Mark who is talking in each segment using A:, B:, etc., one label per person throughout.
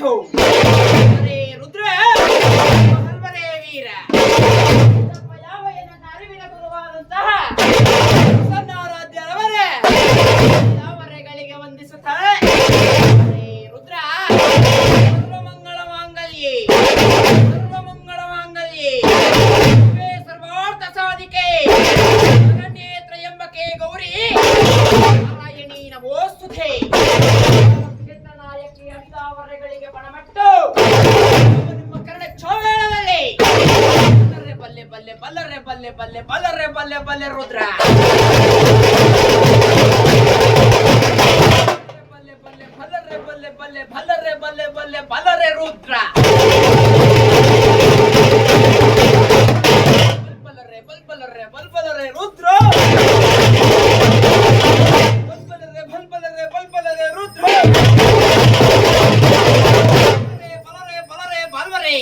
A: ಥು. ಅರೇ ರುದ್ರ ಹಲ್ವರೇ ವೀರ ಯಾವ ನನ್ನ ಅರಿವಿನ ಗುರುವಾದಂತಹ ಸನ್ನಾರಾಧ್ಯರವರೇ ಯಾವರೆಗಳಿಗೆ ವಂದಿಸುತ್ತಾರೆ. ಅರೇ ರುದ್ರ ಸರ್ವಮಂಗಳ ಮಾಂಗಲ್ಯೆ ಸರ್ವಮಂಗಳ ಮಾಂಗಲ್ಯೆ ಶಿವೆ ಸರ್ವಾರ್ಥ ಸಾಧಿಕೆ ಶರಣ್ಯೇ ತ್ರಯಂಬಕೆ ಗೌರಿ ನಾರಾಯಣಿ ನಮೋಸ್ತುತೆ. ನಾಯಕಿ ಅಡಿದಾವರೆಗಳಿಗೆ ಪಣಮಟ್ಟು ನಿಮ್ಮ ಕರ್ಣ ಚೋವೇಳದಲ್ಲಿ ಬಲ್ಲೆ ಬಲ್ಲೆ ಬಲ್ಲರೆ ಬಲ್ಲೆ ಬಲ್ಲೆ ಬಲ್ಲರೆ ಬಲ್ಲೆ ಬಲ್ಲೆ ರುದ್ರ ಬಲ್ಲೆ ಬಲ್ಲೆ ಬಲ್ಲರೆ ಬಲ್ಲೆ ಬಲ್ಲೆ ಬಲ್ಲರೆ ಬಲ್ಲೆ ಬಲ್ಲೆ ಬಲ್ಲರೆ ರುದ್ರ ಬಲ್ಬಲರೆ ಬಲ್ಬಲರೆ ಬಲ್ಬಲರೆ ರುದ್ರ ಬಲ್ಬಲರೆ ಬಲ್ಬಲರೆ ಬಲ್ಬಲರೆ ರುದ್ರ ಬಲರೆ ಬಲರೆ ಬಲ್ವರೆ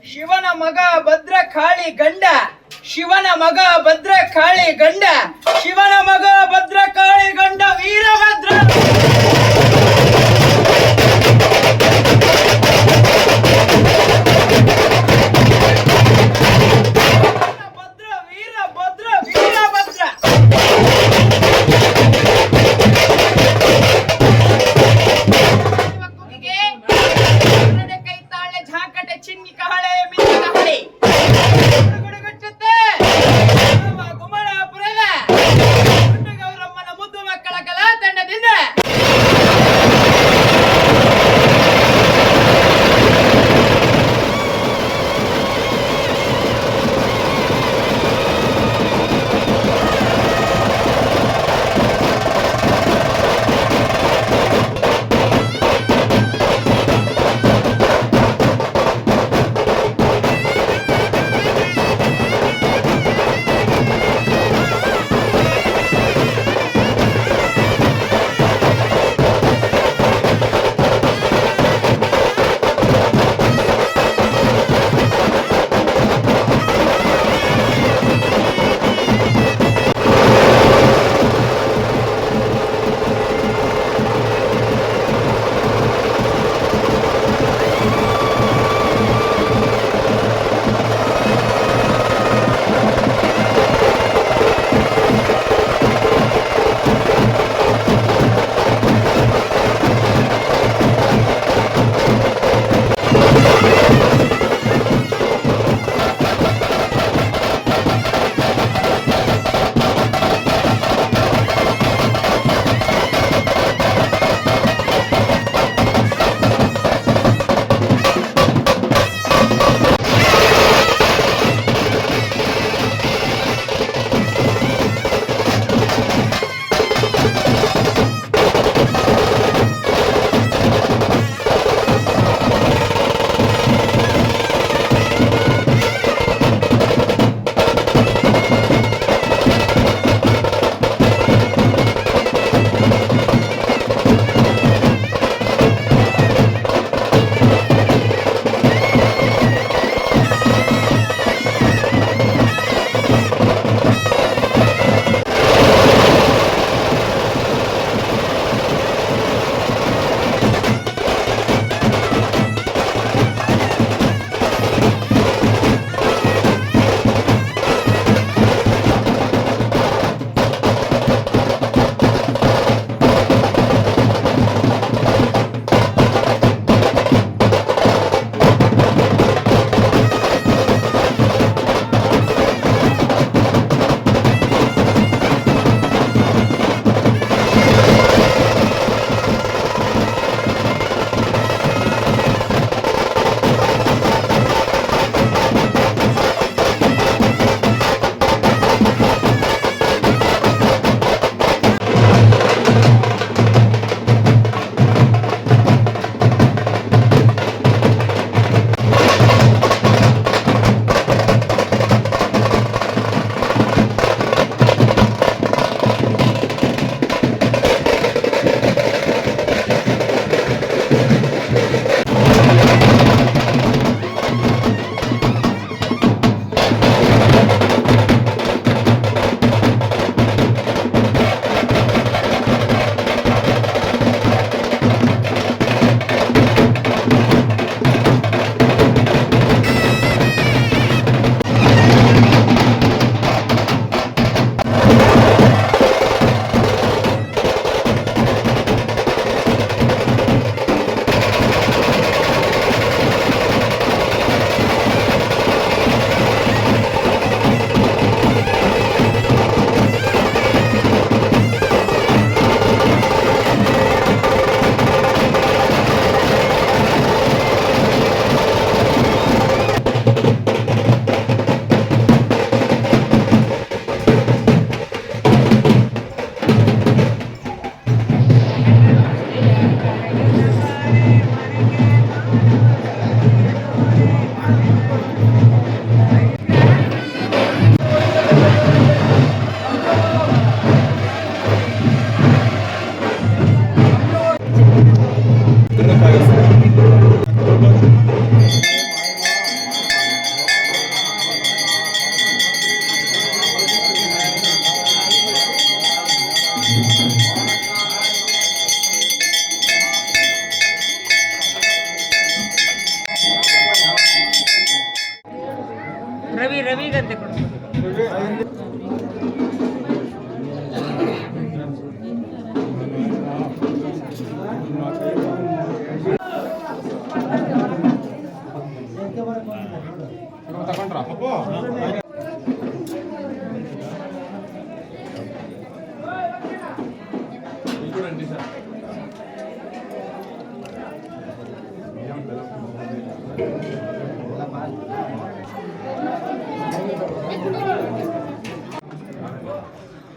A: ಶಿವನ ಮಗ ಭದ್ರ ಕಾಳಿ ಗಂಡ ಶಿವನ ಮಗ ಭದ್ರ ಕಾಳಿ ಗಂಡ ಶಿವನ ಮಗ ಭದ್ರ ಕಾಳಿ ಗಂಡ ವೀರಭದ್ರ ಭದ್ರ ವೀರಭದ್ರ ವೀರಭದ್ರ ಕೈ ತಾಳೆ ಝಾಕಟೆ ಚಿನ್ನಿ ಕಹಳೆ ಮಿಂಚಿನ ಹಳೆ ಗುಡುಗುಡುಗುಟ್ಟುತ್ತೆ ಗುಮ್ಮಳಾಪುರದ ಗೌರಮ್ಮನ ಮುದ್ದು ಮಕ್ಕಳ ಕಲಾ ತಂಡದಿಂದ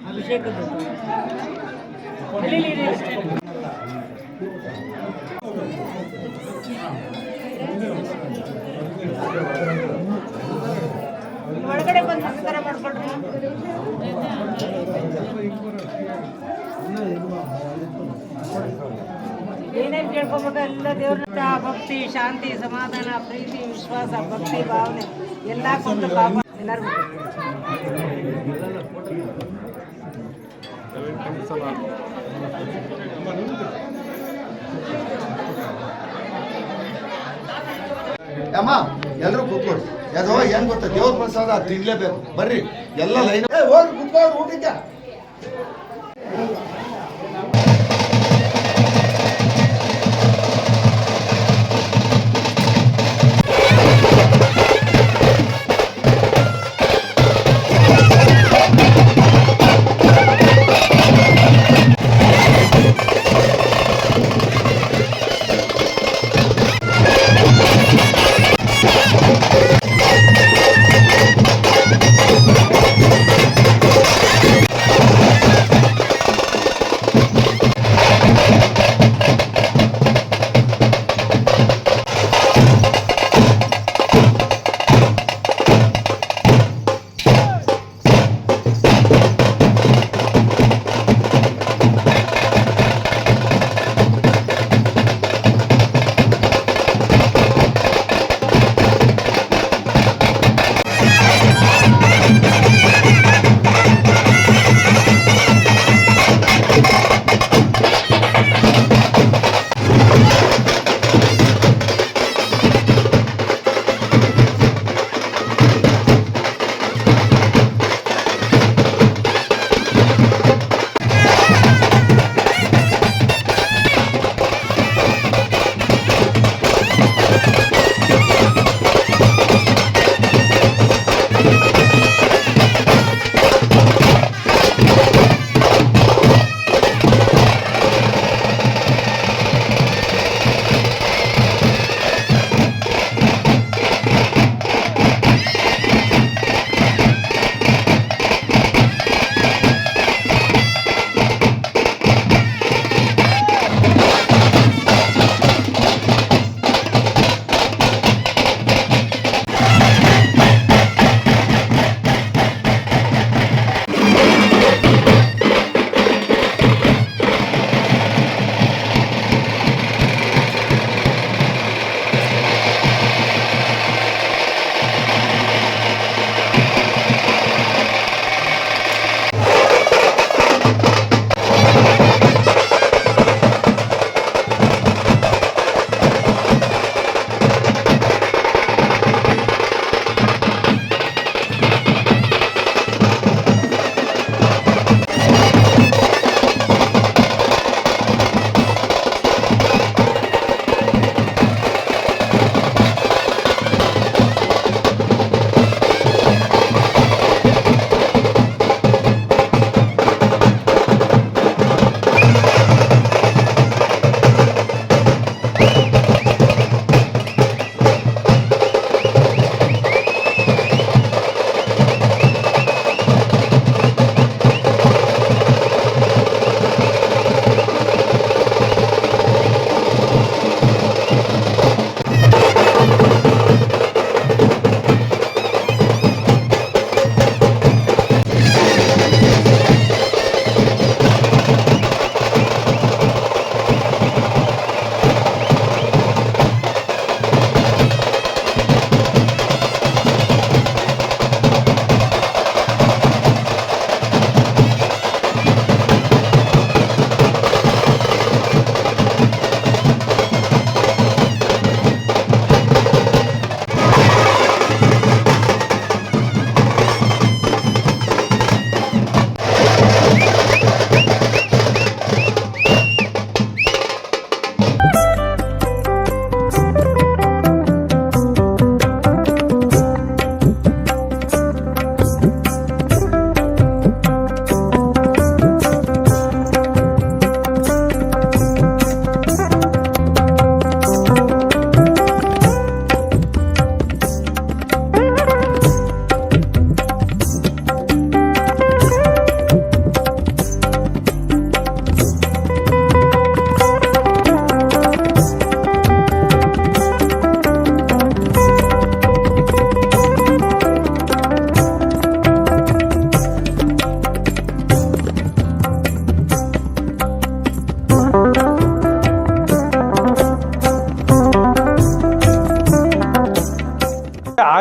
B: ಅಭಿಷೇಕ ಒಳಗಡೆ ಬಂದು ನಮಸ್ಕಾರ ಮಾಡ್ಕೊಳ್ರಿ. ಏನೇನು ಕೇಳ್ಕೊಬೇಕು ಎಲ್ಲ ದೇವ್ರ ಭಕ್ತಿ, ಶಾಂತಿ, ಸಮಾಧಾನ, ಪ್ರೀತಿ, ವಿಶ್ವಾಸ, ಭಕ್ತಿ, ಭಾವನೆ ಎಲ್ಲ ಕೊಂದು ಪಾಪ ಎಲ್ಲರಿಗೂ
C: ಅಮ್ಮ ಎಲ್ಲರೂ ಕೂತ್ಕೊಡಿ. ಯಾವ್ದೋ ಏನ್ ಗೊತ್ತಾ, ದೇವ್ರ ಪ್ರಸಾದ ತಿನ್ಲೇಬೇಕು. ಬರ್ರಿ ಎಲ್ಲ ಲೈನ್ ಹೋಗಿ ಕೂತ್ಕೊಂಡು ಊಟಕ್ಕೆ.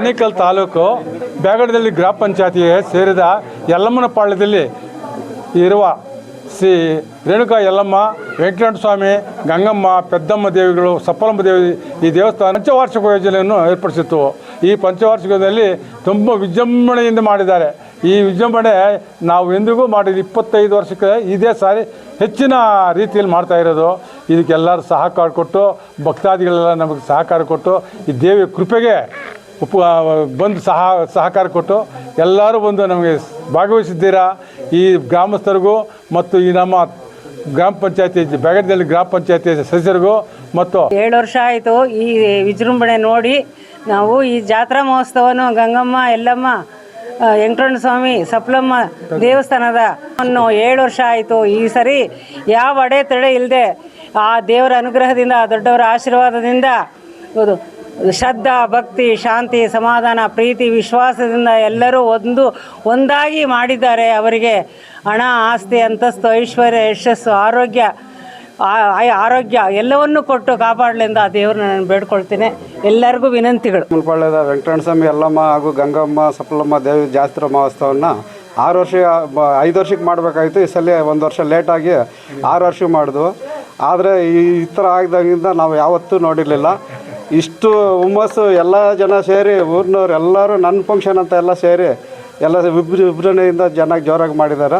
D: ಆನೇಕಲ್ ತಾಲೂಕು ಬ್ಯಾಗಡದಲ್ಲಿ ಗ್ರಾಮ ಪಂಚಾಯತಿಗೆ ಸೇರಿದ ಯಲ್ಲಮ್ಮನಪಾಳ್ಯದಲ್ಲಿ ಇರುವ ಶ್ರೀ ರೇಣುಕಾ ಯಲ್ಲಮ್ಮ, ವೆಂಕಟೇಶ್ವರ ಸ್ವಾಮಿ, ಗಂಗಮ್ಮ, ಪೆದ್ದಮ್ಮ ದೇವಿಗಳು, ಸಪ್ಪಲಮ್ಮ ದೇವಿ ಈ ದೇವಸ್ಥಾನ ಪಂಚವಾರ್ಷಿಕ ಯೋಜನೆಯನ್ನು ಏರ್ಪಡಿಸಿತ್ತು. ಈ ಪಂಚವಾರ್ಷಿಕದಲ್ಲಿ ತುಂಬ ವಿಜೃಂಭಣೆಯಿಂದ ಮಾಡಿದ್ದಾರೆ. ಈ ವಿಜೃಂಭಣೆ ನಾವು ಎಂದಿಗೂ ಮಾಡಿದ 25 ವರ್ಷಕ್ಕೆ ಇದೇ ಸಾರಿ ಹೆಚ್ಚಿನ ರೀತಿಯಲ್ಲಿ ಮಾಡ್ತಾ ಇರೋದು. ಇದಕ್ಕೆಲ್ಲರೂ ಸಹಕಾರ ಕೊಟ್ಟು, ಭಕ್ತಾದಿಗಳೆಲ್ಲ ನಮಗೆ ಸಹಕಾರ ಕೊಟ್ಟು, ಈ ದೇವಿಯ ಕೃಪೆಗೆ ಬಂದು ಸಹಕಾರ ಕೊಟ್ಟು ಎಲ್ಲರೂ ಬಂದು ನಮಗೆ ಭಾಗವಹಿಸಿದ್ದೀರಾ. ಈ ಗ್ರಾಮಸ್ಥರಿಗೂ ಮತ್ತು ಈ ನಮ್ಮ ಗ್ರಾಮ ಪಂಚಾಯತಿ ಬ್ಯಾಗಡದಲ್ಲಿ ಗ್ರಾಮ ಪಂಚಾಯತಿ ಸದಸ್ಯರಿಗೂ ಮತ್ತು
B: 7 ವರ್ಷ ಆಯಿತು ಈ ವಿಜೃಂಭಣೆ ನೋಡಿ. ನಾವು ಈ ಜಾತ್ರಾ ಮಹೋತ್ಸವವನ್ನು ಗಂಗಮ್ಮ, ಯಲ್ಲಮ್ಮ, ವೆಂಕಟೇಶ್ವರ ಸ್ವಾಮಿ, ಸಪ್ಪಲಮ್ಮ ದೇವಸ್ಥಾನದ 7 ವರ್ಷ ಆಯಿತು. ಈ ಸರಿ ಯಾವ ಅಡೆತಡೆ ಇಲ್ಲದೆ ಆ ದೇವರ ಅನುಗ್ರಹದಿಂದ, ದೊಡ್ಡವರ ಆಶೀರ್ವಾದದಿಂದ ಶ್ರದ್ಧಾ, ಭಕ್ತಿ, ಶಾಂತಿ, ಸಮಾಧಾನ, ಪ್ರೀತಿ, ವಿಶ್ವಾಸದಿಂದ ಎಲ್ಲರೂ ಒಂದಾಗಿ ಮಾಡಿದ್ದಾರೆ. ಅವರಿಗೆ ಹಣ, ಆಸ್ತಿ, ಅಂತಸ್ತು, ಐಶ್ವರ್ಯ, ಯಶಸ್ಸು, ಆರೋಗ್ಯ ಎಲ್ಲವನ್ನೂ ಕೊಟ್ಟು ಕಾಪಾಡಲೆಂದು ಆ ದೇವ್ರನ್ನ ನಾನು ಬೇಡ್ಕೊಳ್ತೀನಿ. ಎಲ್ಲರಿಗೂ ವಿನಂತಿಗಳು.
E: ಮುಲ್ಪಾಳ್ಯದ ವೆಂಕಟೇಶ್ವರ ಸ್ವಾಮಿ, ಯಲ್ಲಮ್ಮ ಹಾಗೂ ಗಂಗಮ್ಮ, ಸಪ್ಪಲಮ್ಮ ದೇವಿ ಜಾತ್ರಾ ಮಹೋತ್ಸವವನ್ನು 5 ವರ್ಷಕ್ಕೆ ಮಾಡಬೇಕಾಗಿತ್ತು. ಈ ಸಲ 1 ವರ್ಷ ಲೇಟಾಗಿ 6 ವರ್ಷಕ್ಕೆ ಮಾಡಿದ್ವು. ಆದರೆ ಈ ಥರ ಆಗಿದಾಗಿಂದ ನಾವು ಯಾವತ್ತೂ ನೋಡಿರಲಿಲ್ಲ. ಇಷ್ಟು ಹುಮ್ಮಸ್ಸು ಎಲ್ಲ ಜನ ಸೇರಿ, ಊರಿನವ್ರು ಎಲ್ಲರೂ ನನ್ನ ಫಂಕ್ಷನ್ ಅಂತ ಎಲ್ಲ ಸೇರಿ ಎಲ್ಲ ವಿಜೃಂಭಣೆಯಿಂದ ಜೋರಾಗಿ ಮಾಡಿದ್ದಾರೆ.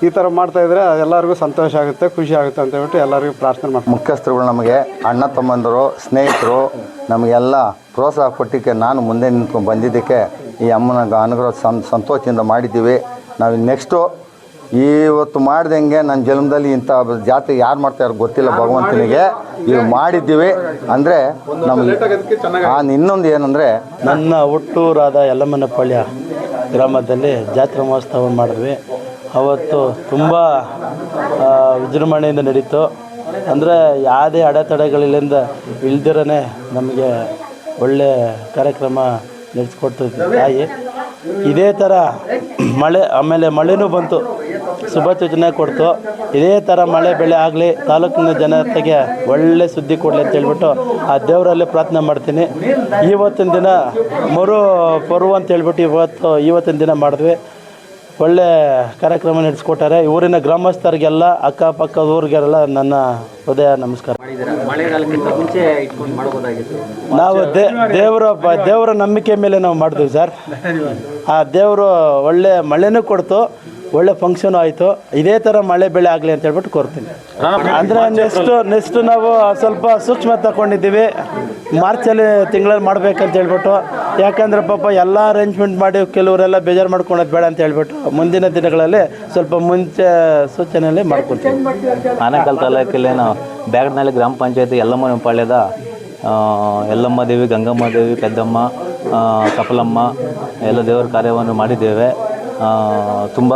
E: ಈ ಥರ ಮಾಡ್ತಾಯಿದ್ರೆ ಎಲ್ಲರಿಗೂ ಸಂತೋಷ ಆಗುತ್ತೆ, ಖುಷಿ ಆಗುತ್ತೆ ಅಂತ ಹೇಳ್ಬಿಟ್ಟು ಎಲ್ಲರಿಗೂ ಪ್ರಾರ್ಥನೆ ಮಾಡ್ತಾರೆ.
C: ಮುಖ್ಯಸ್ಥರುಗಳು ನಮಗೆ ಅಣ್ಣ ತಮ್ಮಂದರು, ಸ್ನೇಹಿತರು ನಮಗೆಲ್ಲ ಪ್ರೋತ್ಸಾಹ ಕೊಟ್ಟಿಕ್ಕೆ, ನಾನು ಮುಂದೆ ನಿಂತ್ಕೊಂಡು ಬಂದಿದ್ದಕ್ಕೆ ಈ ಅಮ್ಮನ ಅನುಗ್ರಹ ಸಂತೋಷದಿಂದ ಮಾಡಿದ್ದೀವಿ. ನಾವು ನೆಕ್ಸ್ಟು ಇವತ್ತು ಮಾಡ್ದಂಗೆ ನನ್ನ ಜನ್ಮದಲ್ಲಿ ಇಂಥ ಜಾತ್ರೆ ಯಾರು ಮಾಡ್ತಾರೋ ಗೊತ್ತಿಲ್ಲ, ಭಗವಂತನಿಗೆ ಇವು ಮಾಡಿದ್ದೀವಿ. ಅಂದರೆ ನಮಗೆ ಇನ್ನೊಂದು ಏನಂದರೆ,
F: ನನ್ನ ಹುಟ್ಟೂರಾದ ಯಲ್ಲಮ್ಮನಪಾಳ್ಯ ಗ್ರಾಮದಲ್ಲಿ ಜಾತ್ರಾ ಮಹೋತ್ಸವ ಮಾಡಿದ್ವಿ. ಅವತ್ತು ತುಂಬ ವಿಜೃಂಭಣೆಯಿಂದ ನಡೀತು. ಅಂದರೆ ಯಾವುದೇ ಅಡೆತಡೆಗಳಿಂದ ಇಲ್ದಿರೇ ನಮಗೆ ಒಳ್ಳೆ ಕಾರ್ಯಕ್ರಮ ನಡೆಸ್ಕೊಡ್ತಿದ್ವಿ ತಾಯಿ. ಇದೇ ಥರ ಮಳೆ, ಆಮೇಲೆ ಮಳೆನೂ ಬಂತು, ಶುಭ ಸೂಚನೆ ಕೊಡ್ತು. ಇದೇ ಥರ ಮಳೆ ಬೆಳೆ ಆಗಲಿ, ತಾಲೂಕಿನ ಜನತೆಗೆ ಒಳ್ಳೆ ಸುದ್ದಿ ಕೊಡಲಿ ಅಂತ ಹೇಳ್ಬಿಟ್ಟು ಆ ದೇವರಲ್ಲಿ ಪ್ರಾರ್ಥನೆ ಮಾಡ್ತೀನಿ. ಇವತ್ತಿನ ದಿನ ಪರ್ವ ಅಂತ ಹೇಳ್ಬಿಟ್ಟು ಇವತ್ತಿನ ದಿನ ಮಾಡಿದ್ವಿ. ಒಳ್ಳೆ ಕಾರ್ಯಕ್ರಮ ನಡೆಸ್ಕೊಟ್ಟಾರೆ. ಊರಿನ ಗ್ರಾಮಸ್ಥರಿಗೆಲ್ಲ, ಅಕ್ಕಪಕ್ಕದ ಊರಿಗೆಲ್ಲ ನನ್ನ ಹೃದಯ ನಮಸ್ಕಾರ.
A: ಮಳೆಗಾಲಕ್ಕಿಂತ ಮುಂಚೆ ಇಟ್ಕೊಂಡು ಮಾಡ್ಬೋದಾಗಿತ್ತು.
F: ನಾವು ದೇವರ ನಂಬಿಕೆ ಮೇಲೆ ನಾವು ಮಾಡಿದ್ವಿ ಸರ್. ಆ ದೇವರು ಒಳ್ಳೆ ಮಳೆನೂ ಕೊಡ್ತು, ಒಳ್ಳೆ ಫಂಕ್ಷನು ಆಯಿತು. ಇದೇ ಥರ ಮಳೆ ಬೆಳೆ ಆಗಲಿ ಅಂತ ಹೇಳ್ಬಿಟ್ಟು ಕೋರ್ತೀನಿ. ಅಂದರೆ ನೆಕ್ಸ್ಟ್ ನಾವು ಸ್ವಲ್ಪ ಸೂಕ್ಷ್ಮ ತಗೊಂಡಿದ್ದೀವಿ. ಮಾರ್ಚಲ್ಲಿ ತಿಂಗಳಲ್ಲಿ ಮಾಡ್ಬೇಕಂತ ಹೇಳ್ಬಿಟ್ಟು. ಯಾಕಂದರೆ ಪಾಪ ಎಲ್ಲ ಅರೇಂಜ್ಮೆಂಟ್ ಮಾಡಿ ಕೆಲವರೆಲ್ಲ ಬೇಜಾರು ಮಾಡ್ಕೊಳೋದು ಬೇಡ ಅಂತ ಹೇಳ್ಬಿಟ್ಟು ಮುಂದಿನ ದಿನಗಳಲ್ಲಿ ಸ್ವಲ್ಪ ಮುಂಚೆ ಸೂಚನೆಯಲ್ಲಿ ಮಾಡ್ಕೊಳ್ತೀವಿ.
G: ಆನೇಕಲ್ ತಾಲೂಕಲ್ಲಿ ನಾವು ಬ್ಯಾಗಡನಹಳ್ಳಿ ಗ್ರಾಮ ಪಂಚಾಯತಿ ಯಲ್ಲಮ್ಮನಪಾಳ್ಯದ ಯಲ್ಲಮ್ಮ ದೇವಿ, ಗಂಗಮ್ಮ ದೇವಿ, ಪೆದ್ದಮ್ಮ, ಸಪ್ಪಲಮ್ಮ ಎಲ್ಲ ದೇವರ ಕಾರ್ಯವನ್ನು ಮಾಡಿದ್ದೇವೆ. ತುಂಬ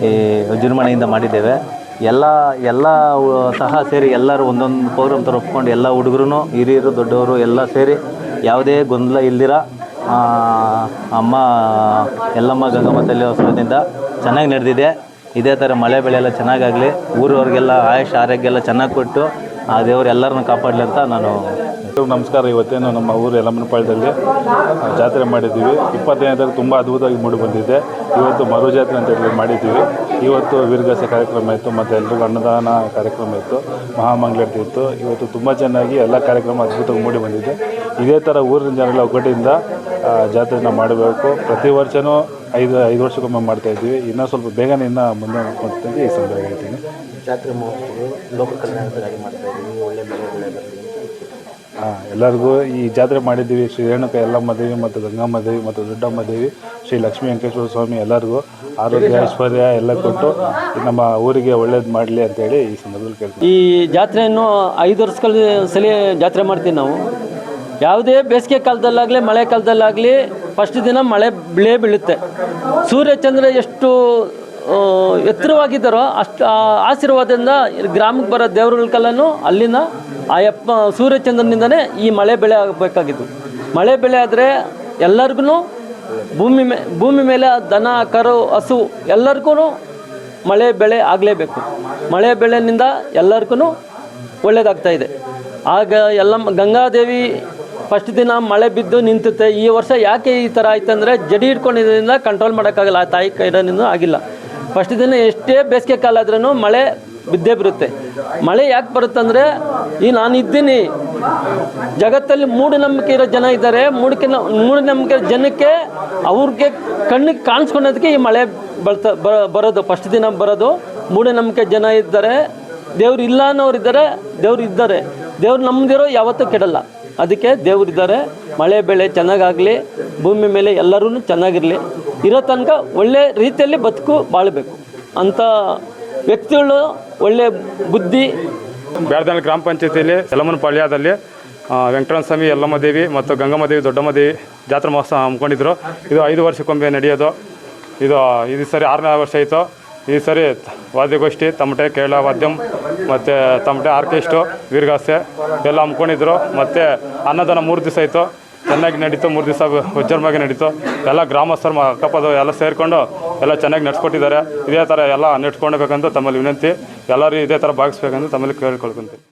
G: ಈ ವಿಜೃಂಭಣೆಯಿಂದ ಮಾಡಿದ್ದೇವೆ. ಎಲ್ಲ ಸಹ ಸೇರಿ ಎಲ್ಲರೂ ಒಂದೊಂದು ಪ್ರೋಗ್ರಾಮ್ ಥರ ಒಪ್ಕೊಂಡು ಎಲ್ಲ ಹುಡುಗರು, ಹಿರಿಯರು, ದೊಡ್ಡವರು ಎಲ್ಲ ಸೇರಿ ಯಾವುದೇ ಗೊಂದಲ ಇಲ್ದಿರ ಅಮ್ಮ ಯಲ್ಲಮ್ಮ ಗಂಗಮ್ಮ ತಲೆಯೋತ್ಸವದಿಂದ ಚೆನ್ನಾಗಿ ನಡೆದಿದೆ. ಇದೇ ಥರ ಮಳೆ ಬೆಳೆ ಎಲ್ಲ ಚೆನ್ನಾಗಾಗಲಿ, ಊರವ್ರಿಗೆಲ್ಲ ಆಯುಷ್ ಆರೋಗ್ಯ ಎಲ್ಲ ಚೆನ್ನಾಗಿ ಕೊಟ್ಟು ಆ ದೇವರು ಎಲ್ಲರನ್ನೂ ಕಾಪಾಡಲಿ ಅಂತ ನಾನು.
D: ನಮಸ್ಕಾರ. ಇವತ್ತೇನು ನಮ್ಮ ಊರು ಯಲ್ಲಮ್ಮನಪಾಳ್ಯದಲ್ಲಿ ಜಾತ್ರೆ ಮಾಡಿದ್ದೀವಿ. 25ನೇ ತಾರೀಕು ತುಂಬ ಅದ್ಭುತವಾಗಿ ಮೂಡಿ ಬಂದಿದೆ. ಇವತ್ತು ಮರು ಜಾತ್ರೆ ಅಂತ ಹೇಳಿ ಮಾಡಿದ್ದೀವಿ. ಇವತ್ತು ವೀರಗಾಸೆ ಕಾರ್ಯಕ್ರಮ ಇತ್ತು, ಮತ್ತು ಎಲ್ರಿಗೂ ಅನ್ನದಾನ ಕಾರ್ಯಕ್ರಮ ಇತ್ತು, ಮಹಾಮಂಗಳಾರತಿ ಇತ್ತು. ಇವತ್ತು ತುಂಬ ಚೆನ್ನಾಗಿ ಎಲ್ಲ ಕಾರ್ಯಕ್ರಮ ಅದ್ಭುತವಾಗಿ ಮೂಡಿ ಬಂದಿದೆ. ಇದೇ ಥರ ಊರಿನ ಜನರೆಲ್ಲ ಒಗ್ಗಟ್ಟಿನಿಂದ ಜಾತ್ರೆನ ಮಾಡಬೇಕು. ಪ್ರತಿ ವರ್ಷವೂ 5 ವರ್ಷಕ್ಕೊಮ್ಮೆ ಮಾಡ್ತಾಯಿದ್ದೀವಿ. ಇನ್ನೂ ಸ್ವಲ್ಪ ಬೇಗನೆ ಮುಂದೆ ಮಾಡ್ಕೊಡ್ತೀನಿ ಈ ಸಂದರ್ಭ ಹೇಳ್ತೀನಿ.
G: ಜಾತ್ರೆ ಮಹೋತ್ಸವ ಲೋಕ ಕಲ್ಯಾಣಕ್ಕಾಗಿ ಮಾಡ್ತಾಯಿದ್ದೀವಿ. ಒಳ್ಳೆ ಬೆಳೆ ಬರಲಿ.
D: ಎಲ್ಲರಿಗೂ ಈ ಜಾತ್ರೆ ಮಾಡಿದ್ದೀವಿ. ಶ್ರೀ ರೇಣುಕಾ ಯಲ್ಲಮ್ಮ ದೇವಿ ಮತ್ತು ಗಂಗಮ್ಮ ದೇವಿ ಮತ್ತು ದೊಡ್ಡಮ್ಮ ದೇವಿ, ಶ್ರೀ ಲಕ್ಷ್ಮೀ ವೆಂಕಟೇಶ್ವರ ಸ್ವಾಮಿ ಎಲ್ಲರಿಗೂ ಆರೋಗ್ಯ, ಐಶ್ವರ್ಯ ಎಲ್ಲ ಕೊಟ್ಟು ನಮ್ಮ ಊರಿಗೆ ಒಳ್ಳೇದು ಮಾಡಲಿ ಅಂತೇಳಿ ಈ ಸಂದರ್ಭದಲ್ಲಿ ಕೇಳ್ತೀವಿ.
H: ಈ ಜಾತ್ರೆಯನ್ನು 5 ವರ್ಷಗಳ ಸಲ ಜಾತ್ರೆ ಮಾಡ್ತೀವಿ ನಾವು. ಯಾವುದೇ ಬೇಸಿಗೆ ಕಾಲದಲ್ಲಾಗಲಿ ಮಳೆ ಕಾಲದಲ್ಲಾಗಲಿ ಫಸ್ಟ್ ದಿನ ಮಳೆ ಬೀಳುತ್ತೆ. ಸೂರ್ಯಚಂದ್ರ ಎಷ್ಟು ಎತ್ತರವಾಗಿದ್ದಾರೋ ಅಷ್ಟು ಆಶೀರ್ವಾದದಿಂದ ಗ್ರಾಮಕ್ಕೆ ಬರೋ ದೇವ್ರಗಳಿಗೆಲ್ಲನೂ ಅಲ್ಲಿನ ಆ ಸೂರ್ಯಚಂದ್ರನಿಂದನೇ ಈ ಮಳೆ ಬೆಳೆ ಆಗಬೇಕಾಗಿತ್ತು. ಮಳೆ ಬೆಳೆ ಆದರೆ ಎಲ್ಲರಿಗೂ ಭೂಮಿ ಮೇಲೆ ದನ, ಕರು, ಹಸು ಎಲ್ಲರಿಗೂ ಮಳೆ ಬೆಳೆ ಆಗಲೇಬೇಕು. ಮಳೆ ಬೆಳೆಯಿಂದ ಎಲ್ಲರಿಗೂ ಒಳ್ಳೆಯದಾಗ್ತಾಯಿದೆ. ಆಗ ಗಂಗಾದೇವಿ ಫಸ್ಟ್ ದಿನ ಮಳೆ ಬಿದ್ದು ನಿಂತುತ್ತೆ. ಈ ವರ್ಷ ಯಾಕೆ ಈ ಥರ ಆಯ್ತಂದರೆ ಜಡಿ ಹಿಡ್ಕೊಂಡಿದ್ದರಿಂದ ಕಂಟ್ರೋಲ್ ಮಾಡೋಕ್ಕಾಗಲ್ಲ, ಆ ತಾಯಿ ಕೈಯಿಂದ ಆಗಿಲ್ಲ. ಫಸ್ಟ್ ದಿನ ಎಷ್ಟೇ ಬೇಸಿಗೆ ಕಾಲ ಆದ್ರೂ ಮಳೆ ಬಿದ್ದೇ ಬರುತ್ತೆ. ಮಳೆ ಯಾಕೆ ಬರುತ್ತಂದರೆ ನಾನು ಇದ್ದೀನಿ, ಜಗತ್ತಲ್ಲಿ ಮೂಢನಂಬಿಕೆ ಇರೋ ಜನ ಇದ್ದಾರೆ. ಮೂಢನಂಬಿಕೆ ಜನಕ್ಕೆ ಅವ್ರಿಗೆ ಕಣ್ಣಿಗೆ ಕಾಣಿಸ್ಕೊಳೋದಕ್ಕೆ ಈ ಮಳೆ ಬರೋದು. ಫಸ್ಟ್ ದಿನ ಬರೋದು ಮೂಢನಂಬಿಕೆ ಜನ ಇದ್ದಾರೆ. ದೇವ್ರು ಇಲ್ಲ ಅನ್ನೋರು ಇದ್ದಾರೆ, ದೇವ್ರು ಇದ್ದಾರೆ. ದೇವ್ರು ನಂಬಿದಿರೋ ಯಾವತ್ತೂ ಕೆಡಲ್ಲ. ಅದಕ್ಕೆ ದೇವರಿದ್ದಾರೆ. ಮಳೆ ಬೆಳೆ ಚೆನ್ನಾಗಾಗಲಿ, ಭೂಮಿ ಮೇಲೆ ಎಲ್ಲರೂ ಚೆನ್ನಾಗಿರಲಿ, ಇರೋ ತನಕ ಒಳ್ಳೆ ರೀತಿಯಲ್ಲಿ ಬದುಕು ಬಾಳಬೇಕು ಅಂತ ವ್ಯಕ್ತಿಗಳು ಒಳ್ಳೆ ಬುದ್ಧಿ.
D: ಬ್ಯಾಡದಳ್ಳಿ ಗ್ರಾಮ ಪಂಚಾಯತಿಯಲ್ಲಿ ಯಲ್ಲಮ್ಮನಪಾಳ್ಯದಲ್ಲಿ ವೆಂಕಟರಮಣ ಸ್ವಾಮಿ ಯಲ್ಲಮ್ಮ ದೇವಿ ಮತ್ತು ಗಂಗಮ್ಮ ದೇವಿ ದೊಡ್ಡಮ್ಮ ದೇವಿ ಜಾತ್ರಾ ಮಹೋತ್ಸವ ಹಮ್ಮಿಕೊಂಡಿದ್ರು. ಇದು 5 ವರ್ಷಕ್ಕೊಮ್ಮೆ ನಡೆಯೋದು. ಇದು ಸರಿ 6ನೇ ವರ್ಷ ಆಯಿತು. ಈ ಸರಿ ವಾದ್ಯಗೋಷ್ಠಿ, ತಮಟೆ, ಕೇರಳ ವಾದ್ಯಂ ಮತ್ತು ತಮಟೆ ಆರ್ಕೆಸ್ಟ್ರು, ವೀರಗಾಸೆ ಎಲ್ಲ ಹಮ್ಮಿಕೊಂಡಿದ್ರು. ಮತ್ತು ಅನ್ನದಾನ 3 ದಿವಸ ಆಯಿತು. ಚೆನ್ನಾಗಿ ನಡೀತು. 3 ದಿವಸ ವಿಜೃಂಭಣೆಯಾಗಿ ನಡೀತು. ಎಲ್ಲ ಗ್ರಾಮಸ್ಥರು ಅಕ್ಕಪಕ್ಕದ ಎಲ್ಲ ಸೇರಿಕೊಂಡು ಎಲ್ಲ ಚೆನ್ನಾಗಿ ನಡೆಸ್ಕೊಟ್ಟಿದ್ದಾರೆ. ಇದೇ ಥರ ಎಲ್ಲ ನಡೆಸ್ಕೊಳ್ಬೇಕಂತ ತಮ್ಮಲ್ಲಿ ವಿನಂತಿ. ಎಲ್ಲರೂ ಇದೇ ಥರ ಭಾಗಿಸ್ಬೇಕಂತ ತಮ್ಮಲ್ಲಿ ಕೇಳ್ಕೊಳ್ಕೊಂತೀವಿ.